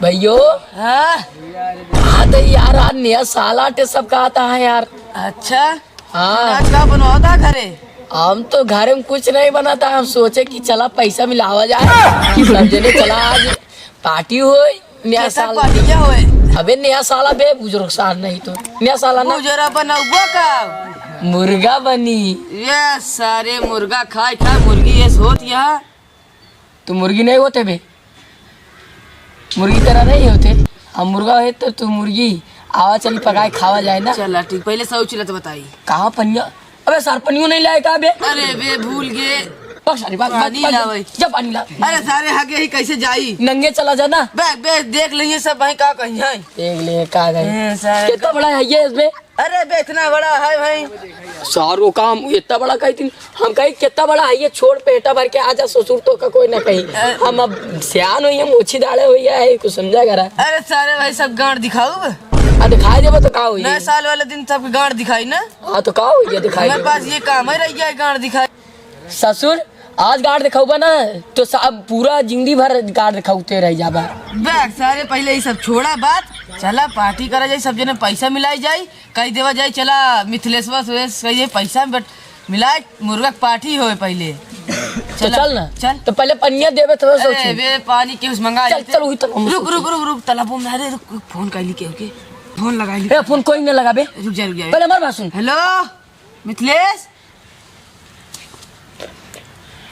भैयो। हाँ तो यार आज नया साल आटे सब का आता है यार। अच्छा हाँ आज का बनवा था घरे? हम तो घर में कुछ नहीं बनाता, हम सोचे कि चला पैसा मिलावा जाए सब जने चला आज पार्टी हो नया साल। पार्टी क्या होए? अबे नया साल बे बुजुर्ग साल नहीं तो नया साल ना जरा बनाऊबा का मुर्गा बनी। ये सारे मुर्गा खाए था मुर्गी ये होत यहाँ। तू मुर्गी नहीं होते बे, मुर्गी तरह नहीं होते हम मुर्गा है तो तू मुर्गी। आवा चली पकाए खावा जाए ना। चला ठीक, पहले सब चिल्ला बताई कहाँ पनिया। अबे सर पनियो नहीं लाए का बे? अरे बे भूल गए। सारी बात पानी लावे। जब पानी ला। अरे सारे हगे ही कैसे जाई? नंगे चला जाना। बे बे देख लेंगे सब भाई का कहीं है। देख ले का गए कितना बड़ा है ये इसमें। अरे बे इतना बड़ा है भाई। सारो काम इतना बड़ा कही थी हम कही कितना बड़ा है ये छोड़ पेटा भर के आजा ससुर तो का कोई ना कही। हम अब सियान हुई है मोछी दाड़े हुई है कुछ समझा करा। अरे सारे भाई सब गांड दिखाऊ। दिखाई देबो तो का हुई नए साल वाले दिन सबके गांड दिखाई ना। हाँ तो का हुई दिखाई। मेरे पास ये काम है रही है गांड दिखाई। ससुर आज गाड़ दिखाऊबा ना तो सब पूरा जिंदगी भर गाड़ दिखाते रह जाबा। बैग सारे पहले ये सब छोड़ा बात, चला पार्टी करा जाए सब जने पैसा मिलाई जाए कहीं देवा जाए। चला मिथिलेश्वर कही पैसा बट मिलाए मुर्गा पार्टी हो पहले। तो चल ना चल तो पहले पनिया देवे तो अरे बे पानी के उस मंगा चल चल वही तो रुक रुक रुक रुक तालाबों में। अरे रुक फोन कर ली के फोन लगा ली। ए फोन कोई नहीं लगा बे। रुक जा पहले हमारी बात सुन। हेलो मिथिलेश।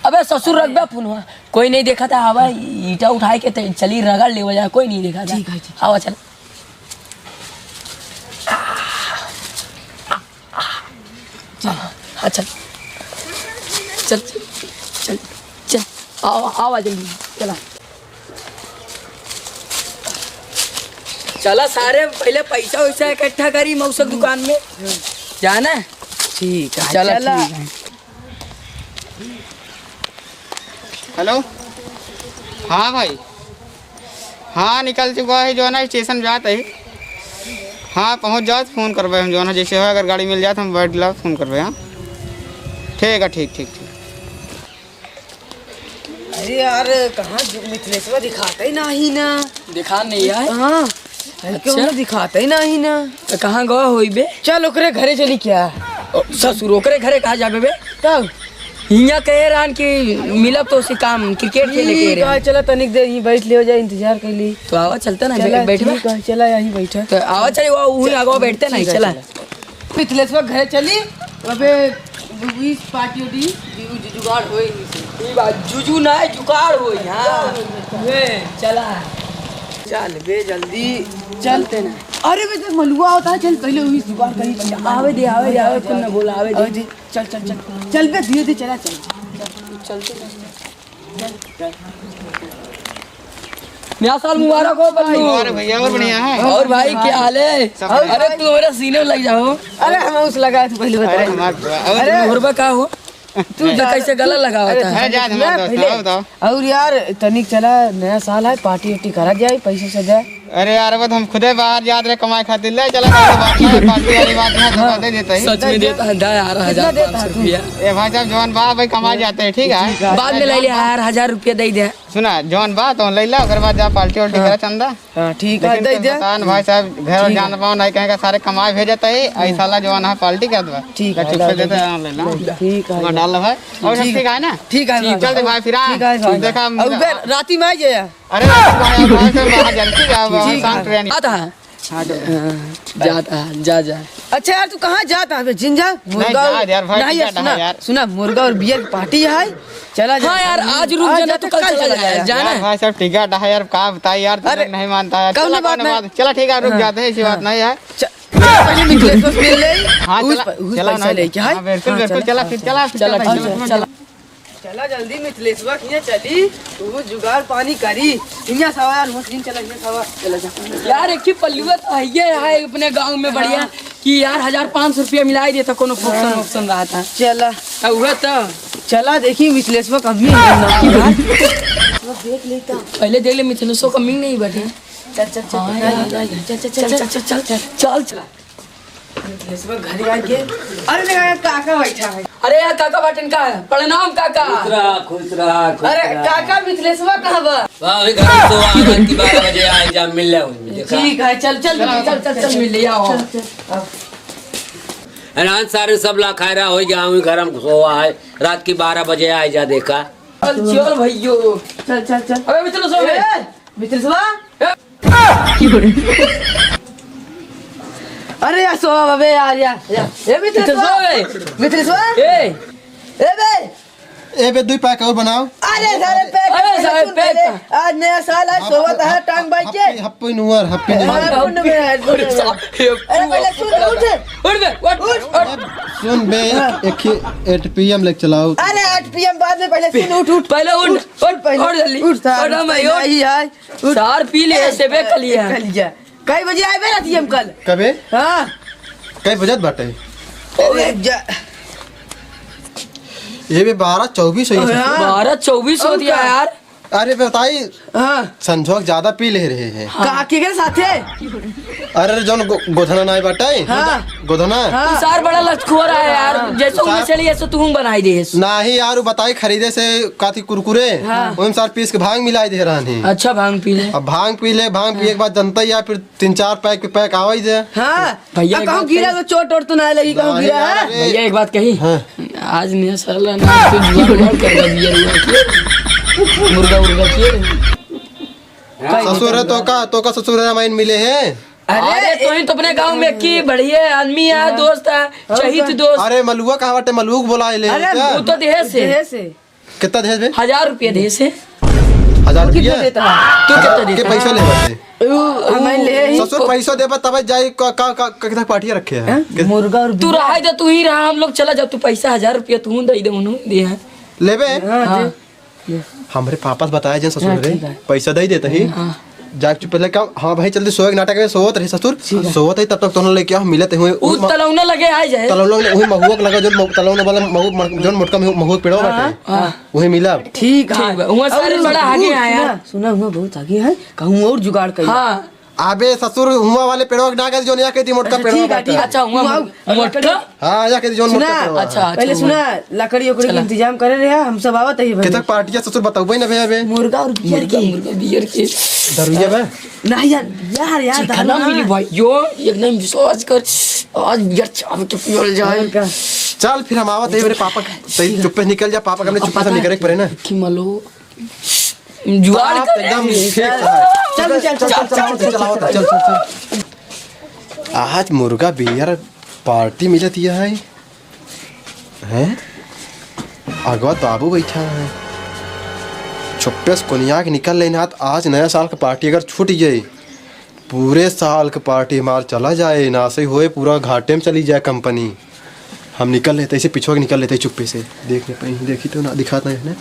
अबे ससुर रख बे फोन हुआ कोई नहीं देखा था। हवा ईटा उठाए के चली रगड़ ले जाए कोई नहीं देखा था। ठीक है हवा चल चल अच्छा चल चल चल आवा जल्दी चला चला सारे पहले पैसा वैसा इकट्ठा करी मौसक दुकान में जाना। ठीक है चला हेलो हाँ भाई हाँ निकल चुका है जो है ना स्टेशन जाते ही। हाँ पहुँच जाओ तो फ़ोन करवे हम जो है ना जैसे हो अगर गाड़ी मिल जाए तो हम बैठ ला फ़ोन करवे। हाँ ठीक है ठीक ठीक ठीक। अरे यार कहाँ मिथिलेश्वर दिखाता ही नहीं ना। दिखा नहीं है। हाँ क्यों दिखाता ही नहीं ना। तो कहाँ गवा होई बे? चल ओकरे घरे चली क्या? ससुर ओकरे घरे कहा जाबे बे? तब हिया कहे रहन कि मिलब तो उसी काम क्रिकेट खेले के रहे। चला तनिक देर यहीं बैठ लियो जाए इंतजार कर ली। तो आवा चलते ना बैठ में। चला यहीं बैठा तो आवा चले वही आगे बैठते नहीं चला। मिथिलेश्वर घरे चली अबे इस पार्टी उठी जुगाड़ होई ई बात जुजू ना जुगाड़ होई। हां वे चला चल बे जल्दी चलते ना। अरे बे तो मलुआ होता है। चल पहले वही जुगाड़ कहीं आवे दे कुछ ना बोला आवे दे। चल चल चल चल बे धीरे धीरे चला चल चलते नया साल मुबारक हो बल्लू। और भैया और बढ़िया है। और भाई क्या हाल है? अरे तू मेरे सीने में लग जाओ। अरे हमें उस लगा तू पहले बता। अरे मुर्गा का हो तू तो कैसे गला लगा होता है। और यार तनिक चला नया साल है पार्टी उर्टी करा जाए पैसे से दे। अरे यार अब हम खुदे बाहर याद रहे कमाई खातिर ले चला पार्टी वाली बात है तो दे देता है। सच में देता है यार 1500 रुपया। ए भाई साहब जवान बा भाई कमा जाते हैं ठीक है। बाद में ले ले यार 1000 रुपया दे दे। सुना जवान बा तो ले ला ओकर बाद जा पार्टी वार्टी करा चंदा। हां ठीक है दे दे। भाई साहब घर जान पाओ नहीं कहेगा सारे कमाई भेजता है ऐसा ला जवान है पार्टी कर दो। ठीक है चुप से देते हैं ले ला। ठीक है डाल लो भाई और सब ठीक है ना। ठीक है चल दे भाई फिर देखा अब राती में आ जाए। अरे भाई से बाहर जानती है शाम ट्रेन आता है जाता है जा जा। अच्छा यार तू कहाँ जाता है जिंजा मुर्गा यार भाई नहीं यार सुना मुर्गा और बियर की पार्टी है चला जा। हाँ यार आज रुक जाना तो कल चला जाए जाना भाई सब टिकट है यार का बताइए यार तुम नहीं मानता है। चला ठीक है रुक जाते हैं ऐसी बात नहीं है। पहले मिथिलेश्वर मिल ले। हाँ चला पैसा ले क्या है बिल्कुल बिल्कुल चला फिर चला चला चला जल्दी मिथिलेश्वर किया चली तू जुगाड़ पानी करी इन्या सवा यार मशीन चला इन्या सवा चला जा। यार एक ही पल्लुआ तो है ये है अपने गांव में बढ़िया कि यार 1500 रुपया मिलाई देता कोनो फंक्शन रहा था। चला हुआ तो चला देखी मिथिलेश्वर कमी देख लेता पहले देख ले मिथिलेश्वर कमी नहीं बैठे। चल चल चल चल चल चल चल चल चल चल मिथिलेशवा घर आके अरे देखा काका बैठा है। अरे यार काका बाटन का है, प्रणाम काका। खुश रहा अरे काका मिथिलेशवा कहाँ बा? घर तो आगन की 12 बजे आए जा मिल ले। ठीक है चल चल चल चल चल मिल लिया आओ। अनाज सारे सब ला खायरा हो गया हूँ घर हम सोवा है रात की 12 बजे आए जा देखा। चल भैयो चल चल चल। अबे मिथिलेशवा मिथिलेशवा अरे यार सो अबे यार ए मिथिलेशवा ए ए बे 2 पैक और बनाओ। अरे सारे पैक अरे सारे पैक। आज नया साल है सोवत है टांग बाई के happy new year happy new year. अरे पहले सुन उठ सुन बे 8 PM लेके चलाओ। अरे 8 PM बाद में पहले सुन उठ पहले उठ जल्दी उठ उठ सार पी ले ऐसे बे कलिया कलिया कई बजे आए बे राती हम कल। कबे हां कई बजत बाटे अरे ये भी 12-24 हो गया। 12-24 हो दिया यार। अरे बताई हां संजोग ज्यादा पी ले रहे हैं। काके के साथे अरे जोन गोधना नहीं बाटे गोधना तू सार बड़ा लचखोर है यार, जैसे उन्हें चली ऐसे तू बनाई दे। नहीं यार बताई खरीदे से काती कुरकुरे ओम सार पीस के भांग मिलाई दे रहा है। अच्छा भांग पी ले। अब भांग पी ले भांग पिए के बाद जनता या फिर 3-4 पैक पे पैक आवाई दे। हां भैया कहूं गिरा तो चोट और तो ना लगी कहूं गिरा है। भैया एक बात कही, हाँ। आज नया साल है ना, तू जुआ कर मुर्गा ससुर है तो का ससुर है माइन मिले हैं। अरे तो अपने गांव में की बढ़िया आदमी है, दोस्त है, शहीद दोस्त। अरे मलुआ कहाँ बाटे मलुआ बोला ले वो तो देह से कितना दे 1000 रुपया दे से 1000 रुपया देता तू कितना के देता पैसा ले बाटे हमें ले ससुर पैसा देबा तब जाई कितना पार्टी रखे है मुर्गा और तू रहा है, तू ही रहा, हम लोग चला जाओ। तू पैसा 1000 रुपया तू दे दे उन्होंने दे है। लेबे हाँ। हमरे पापा से बताया जन ससुर रे पैसा दे देते ही जाग चुप पहले का हाँ भाई जल्दी सोए नाटक में सोवत रहे ससुर सोवत है तब तक तो लेके मिलते हुए उ तलौना लगे आ जाए। तलौना वही महुआ लगा जो तलौना वाला जो मोटका महुआ पेड़ो बाटे वही मिला। ठीक है वहाँ सारे बड़ा आगे आया। सुना हुआ बहुत आगे है कहूं और जुगाड़ कर। हाँ आबे ससुर हुआ वाले पेड़ो ना कर जो नया कहती मोटका पेड़ो बाटे। अच्छा मोटका हां या कहती जो मोटका पेड़ो। अच्छा पहले सुना लकड़ी उकड़ी का इंतजाम करे रहे हम सब आवत है। कितक पार्टी ससुर बताओ भाई ना भैया बे मुर्गा और बियर की दरुया बे नहीं यार यार खाना मिली भाई यो एकदम विश्वास कर आज यार चाव के पियल जाए। चल फिर हम आवत है मेरे पापा तई चुप पे निकल जा पापा हमने चुप से निकले पड़े ना कि malo जुगाड़ कर एकदम ठीक है। चल आज मुर्गा बियर पार्टी मिलती है हैं अगवा बाबू बैठा है छुप्पे से कोनिया के निकल लेना आज नया साल का पार्टी अगर छूट जाए पूरे साल का पार्टी हमार चला जाए ना से होए पूरा घाटे में चली जाए कंपनी। हम निकल लेते ऐसे पिछवा के निकल लेते चुप्पे से देखने पे देखी तो ना दिखाता है ना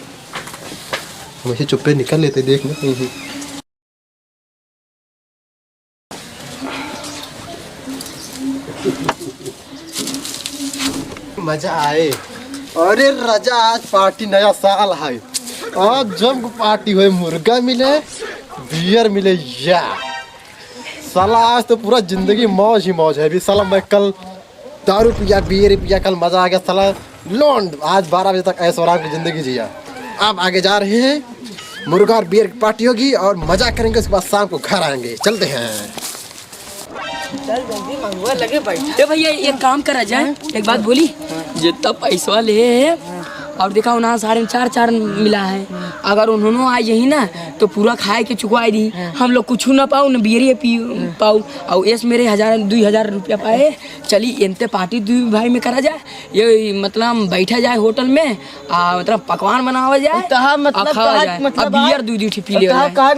हम ऐसे चुप्पे निकल लेते देखने पे मजा आए। अरे राजा आज पार्टी नया साल है आज जब पार्टी हुए मुर्गा मिले बियर मिले या साला आज तो पूरा जिंदगी मौज ही मौज है। भी साला मैं कल दारू पिया बियर पिया कल मजा आ गया साला लौंड आज 12 बजे तक ऐसा की जिंदगी जिया। अब आगे जा रहे हैं मुर्गा और बियर की पार्टी होगी और मजा करेंगे उसके बाद शाम को घर आएंगे। चलते हैं चल जल्दी मंगवा लगे बैठ। ए भैया एक काम करा जाए, एक बात बोली, जितना पैसा ले और देखा उन्हें 4.5 मिला है, अगर उन्होंने आ यही ना तो पूरा खाए के चुकवाई दी। हम लोग कुछ ना पाऊ न बियरिए पी पाऊ और इस मेरे 1000-2000 रुपया पाए। चली इनते पार्टी 2 भाई में करा जाए, ये मतलब बैठा जाए होटल में मतलब पकवान बनावा जाए मतलब बियर 2 पी ले।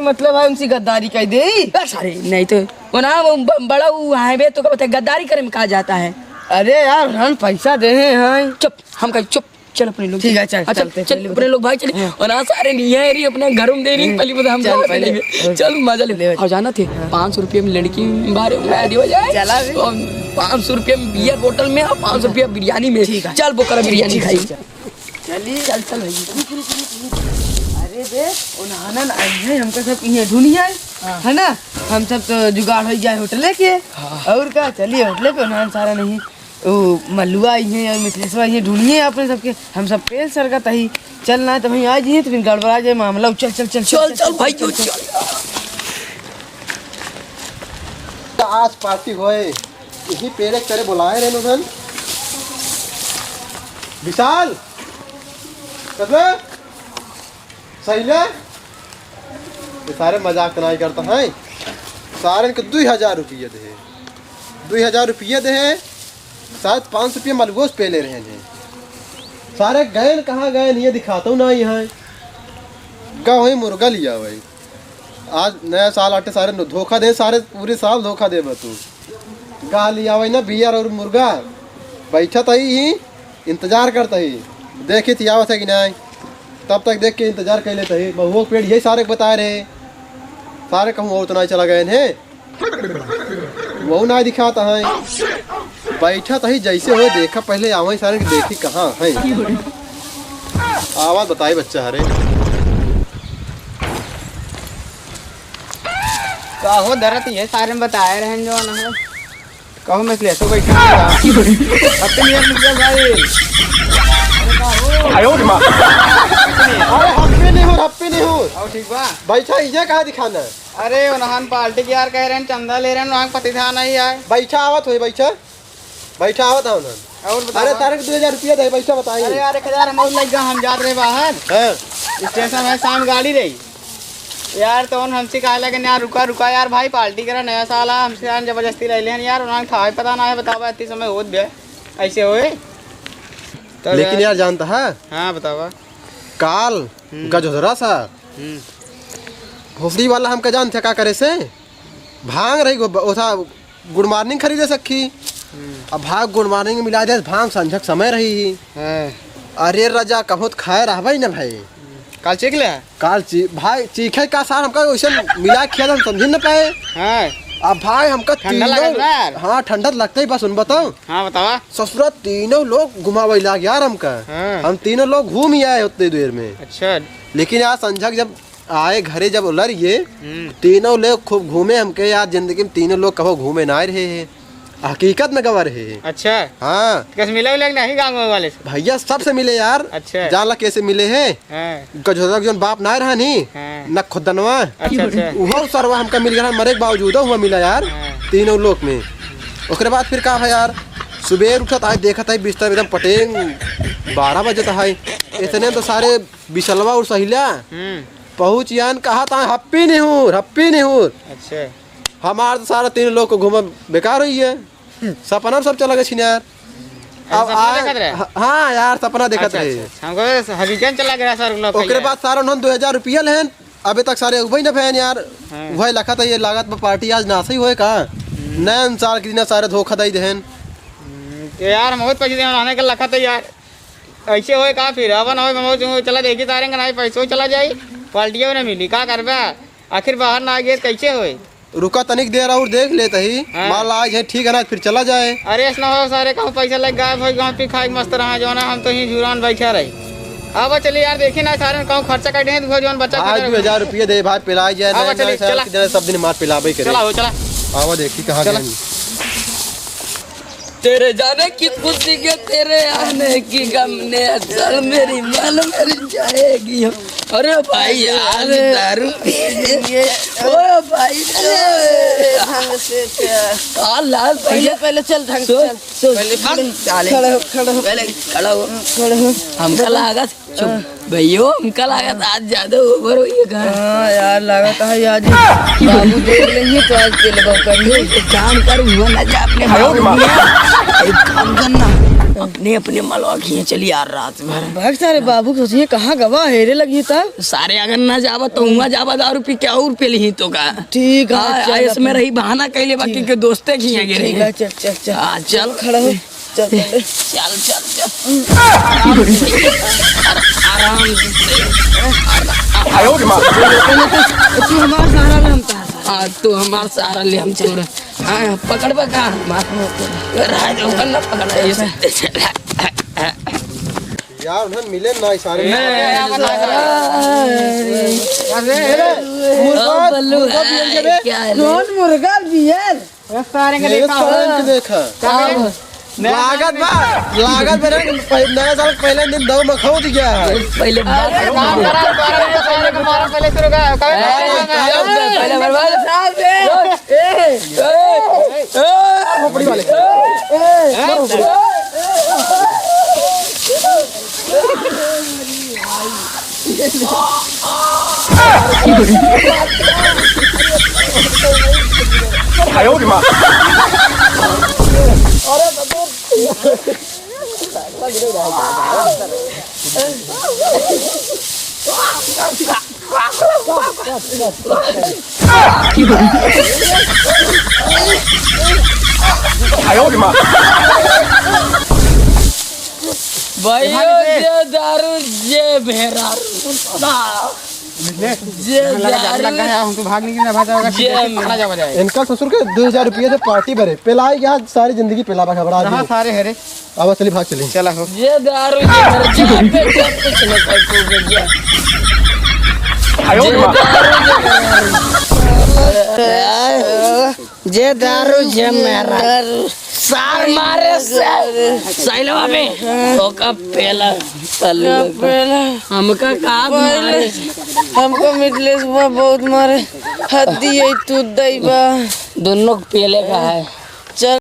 मतलब है उनसे गद्दारी कर दे सारे नहीं तो वो ना बड़ा वो हाईवे तो क्या गद्दारी करे में कहा जाता है। अरे यार हम पैसा दे हैं। चुप हम कहीं चुप चल अपने लोग। ठीक है चल चलते चल अपने लोग भाई चले और ना सारे नहीं है रही अपने घर में दे रही पहले बता हम चल पहले चल मजा ले और जाना थे 500 रुपये में लड़की बारे में दिया जाए। चला 500 रुपये में बियर बोतल में और 500 रुपया बिरयानी में। चल बोकर बिरयानी खाई चलिए चल अरे बे उन्हाना आई है हमको सब ये ढूंढिए है ना, हम सब तो जुगाड़ हो जाए होटल के। और क्या, चलिए होटल पे ना सारा नहीं वो मल्लुआ आई है और मिथिलेश्वर आई है, ढूंढिए अपने सबके, हम सब पेल सरगत ही चलना है तो वहीं आ जाइए तो फिर गड़बड़ा जाए मामला। चल चल चल चल चल भाई चल चल। आज पार्टी होए यही पेरे करे बुलाए रहे नोधन विशाल कदे सही ले ये सारे मजाक नहीं करता है। सारे के 2000 रुपये दे, 2000 रुपये दे, शायद 500 रुपये मलगोश पे ले रहे हैं। सारे गए कहाँ गए ये दिखाता हूँ ना, यहाँ गा वही मुर्गा लिया भाई। आज नया साल आटे सारे धोखा दे, सारे पूरे साल धोखा दे तू। गा लिया वही ना बियर और मुर्गा, बैठा था ही इंतजार करता ही देखी थी आवत है कि नहीं, तब तक देख के इंतजार कर लेते ही। बहुओं पेड़ यही सारे बताए रहे, सारे कहूँ और तो नहीं चला गए हैं, वो ना दिखाता है। बैठा था ही जैसे हो देखा पहले आवा सारे देखी कहाँ है, आवाज बताई बच्चा हरे कहो दरत ये सारे में बताए रहे जो ना कहो मैं इसलिए तो बैठा अपने नियर निकल भाई। अरे हप्पे नहीं हो और ठीक बा बैठा इजे कहाँ दिखाना। अरे उन्हान पार्टी की यार कह रहे हैं चंदा ले रहे हैं, वहाँ पति था नहीं आए। बैठा आवत हो बैठा आवत है उन्होंने। और बता अरे तारे 2000 रुपया दे बैठा बताइए। अरे यार 1000 अमाउंट लग गया, हम जाते रहे बाहर स्टेशन में, शाम गाड़ी रही यार तो हमसे कहा लगे यार रुका यार भाई पार्टी करा नया साल है, हमसे यार जबरदस्ती रह लें यार, उन्होंने था पता ना है बतावा इतनी समय होत भी ऐसे होए तो लेकिन यार जानता है हाँ बतावा काल गजोधरा सा भोसड़ी वाला हमका जान था का करे से भांग रही ओथा गुड मॉर्निंग खरीदे सखी। अब भाग गुड मॉर्निंग में मिला दे भांग संझक समय रही। अरे राजा कहोत खाए रहा भाई ना भाई कल चेक ले काल भाई चीखे का सार हमका वैसे मिला किया हम समझ न पाए। अब भाई हमका ठंडा लगा ना यार। हाँ ठंडा लगता ही बस उन बताओ। हाँ बतावा ससुरा तीनों लोग घुमावे लाग यार हमका। हम तीनों लोग घूम ही आए उतने देर में। अच्छा लेकिन यार संझक जब आए घरे जब उलरिए तीनों लोग खूब घूमे हमके यार जिंदगी में तीनों लोग कहो घूमे ना रहे हैं, हकीकत में गवा रहे हैं। अच्छा हाँ कैसे मिले नहीं गाँव वाले से भैया सबसे मिले यार। अच्छा जानला कैसे मिले हैं गजोदरा जो बाप ना रहा नी न खुदनवा अच्छा वो सरवा हमका मिल गया मरे के बावजूद हुआ मिला यार तीनों लोग में। उसके बाद फिर कहा है यार सुबह उठा था देखा था बिस्तर एकदम पटेंग 12 बजे था इतने तो सारे बिसलवा और सहिला पहुँच यान कहा था हप्पी नहीं हूँ। अच्छा हमारे तो सारा तीनों लोग को घूमा बेकार हुई है, सपना सब चला गया यार। अब हाँ यार सपना देखा था हमको हकीकत चला गया सर लोग। उसके बाद सारा उन्होंने 2000 रुपया ले अभी तक सारे वही न फैन यार वही लखा था ये लागत में पार्टी आज नासा ही हुए कहा नए साल के दिन सारे धोखा दई दहन यार बहुत पैसे देने का लखा था यार ऐसे होए कहा फिर अब ना चला देखी तारे नहीं पैसों चला जाए पार्टियों ने मिली का करबा आखिर बाहर ना आ गए कैसे होए। रुका तनिक देर और देख लेते ही माल आज है ठीक है ना फिर चला जाए। अरे ऐसा हो सारे कहूँ पैसा लग गया भाई गाँव पे खाए मस्त रहा जो ना हम तो ही जुरान बैठा रही। अब चलिए यार देखी ना सारे कहूँ खर्चा काटे हैं जो बच्चा 2000 रुपये दे भाई पिलाई जाए सब दिन मार पिलाबे करे। चला आवा देखी कहाँ गए तेरे जाने की खुशी के तेरे आने की गम ने असल मेरी माल मेरी जाएगी। अरे भाई यार दारू पिएंगे ओ भाई लाल पहले चल ढंग से पहले खड़ा हो हमका लगा भैया हमका लगा आज ज्यादा ओवर हुई है। हाँ यार लागत है आज बाबू देख लेंगे तो आज पिलवा करेंगे काम कर हुआ ना जा अपने एक काम करना अपने मलवा खिए चली यार रात भर भाग सारे बाबू सोचिए कहाँ गवा हेरे लगी तब सारे अगर ना जावा तो हुआ जावा दारू पी क्या और पे ली तो का ठीक है इसमें रही बहाना कैले बाकी के दोस्ते खिए गिरे। चल चल चल चल खड़ा हो चल चल चल आराम तू हमारा सहारा ले हम हाँ तू हमारा सहारा ले हम चल हाँ पकड़ पकड़ यार उन्हें मिले ना इशारे में। बल्लू क्या कौन मुर्गा बियर देखा लागत मेरे नया साल पहले दिन दो मखो दिया है। पहले भाइयों जे दारू जे भेरा जे हमको भाग निकलना भागा इनका ससुर के 2000 रुपये से पार्टी भरे पिलाई यहाँ सारी जिंदगी पिलावा खबरा कहाँ सारे हरे अब चलिए भाग चलिए। चला हो जे दारू जे भेरा जे पे कुछ नहीं पाई जे दारू जे मेरा सार मारे साइलवा में ओका पहला हमका का मारे हमको मिथलेश बहुत मारे हद्दी है तू दैबा दोनों पहले का है